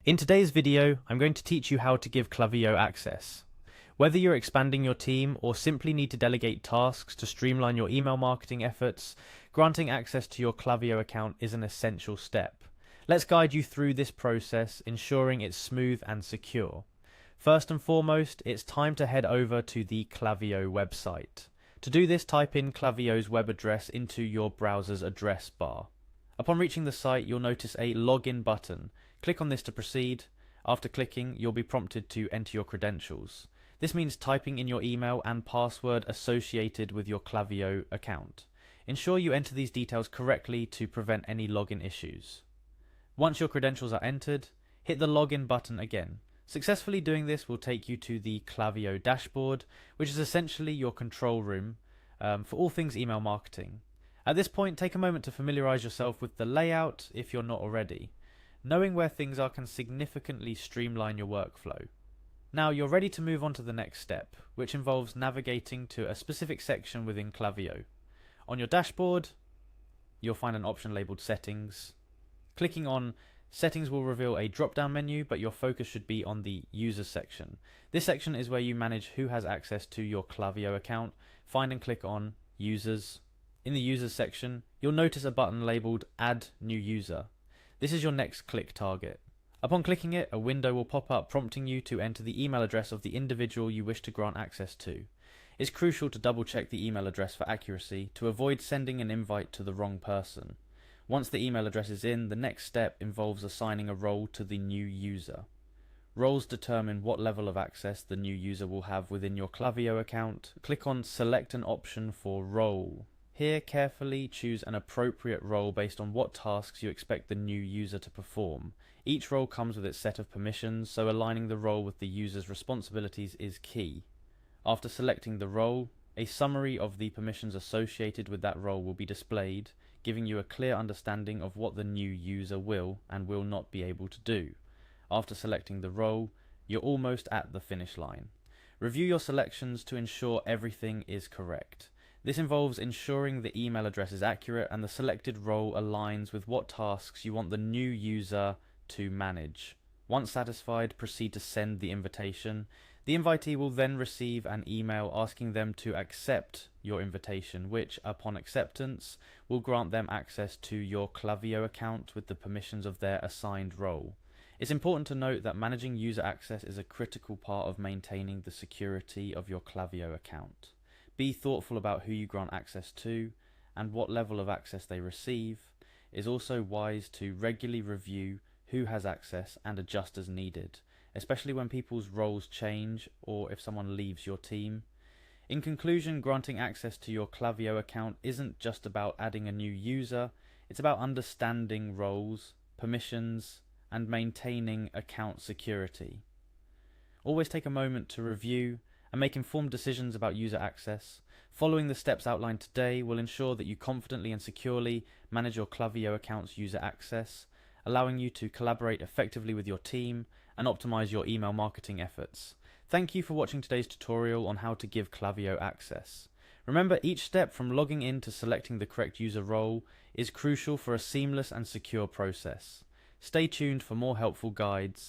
In today's video, I'm going to teach you how to give Klaviyo access. Whether you're expanding your team or simply need to delegate tasks to streamline your email marketing efforts, granting access to your Klaviyo account is an essential step. Let's guide you through this process, ensuring it's smooth and secure. First and foremost, it's time to head over to the Klaviyo website. To do this, type in Klaviyo's web address into your browser's address bar. Upon reaching the site, you'll notice a login button. Click on this to proceed. After clicking, you'll be prompted to enter your credentials. This means typing in your email and password associated with your Klaviyo account. Ensure you enter these details correctly to prevent any login issues. Once your credentials are entered, hit the login button again. Successfully doing this will take you to the Klaviyo dashboard, which is essentially your control room for all things email marketing. At this point, take a moment to familiarize yourself with the layout if you're not already. Knowing where things are can significantly streamline your workflow. Now you're ready to move on to the next step, which involves navigating to a specific section within Klaviyo. On your dashboard, you'll find an option labeled Settings. Clicking on Settings will reveal a drop-down menu, but your focus should be on the Users section. This section is where you manage who has access to your Klaviyo account. Find and click on Users. In the Users section, you'll notice a button labeled Add New User. This is your next click target. Upon clicking it, a window will pop up prompting you to enter the email address of the individual you wish to grant access to. It's crucial to double check the email address for accuracy to avoid sending an invite to the wrong person. Once the email address is in, the next step involves assigning a role to the new user. Roles determine what level of access the new user will have within your Klaviyo account. Click on Select an option for Role. Here, carefully choose an appropriate role based on what tasks you expect the new user to perform. Each role comes with its set of permissions, so aligning the role with the user's responsibilities is key. After selecting the role, a summary of the permissions associated with that role will be displayed, giving you a clear understanding of what the new user will and will not be able to do. After selecting the role, you're almost at the finish line. Review your selections to ensure everything is correct. This involves ensuring the email address is accurate and the selected role aligns with what tasks you want the new user to manage. Once satisfied, proceed to send the invitation. The invitee will then receive an email asking them to accept your invitation, which, upon acceptance, will grant them access to your Klaviyo account with the permissions of their assigned role. It's important to note that managing user access is a critical part of maintaining the security of your Klaviyo account. Be thoughtful about who you grant access to and what level of access they receive. It is also wise to regularly review who has access and adjust as needed, especially when people's roles change or if someone leaves your team. In conclusion, granting access to your Klaviyo account isn't just about adding a new user, it's about understanding roles, permissions, and maintaining account security. Always take a moment to review and make informed decisions about user access. Following the steps outlined today will ensure that you confidently and securely manage your Klaviyo account's user access, allowing you to collaborate effectively with your team and optimize your email marketing efforts. Thank you for watching today's tutorial on how to give Klaviyo access. Remember, each step from logging in to selecting the correct user role is crucial for a seamless and secure process. Stay tuned for more helpful guides.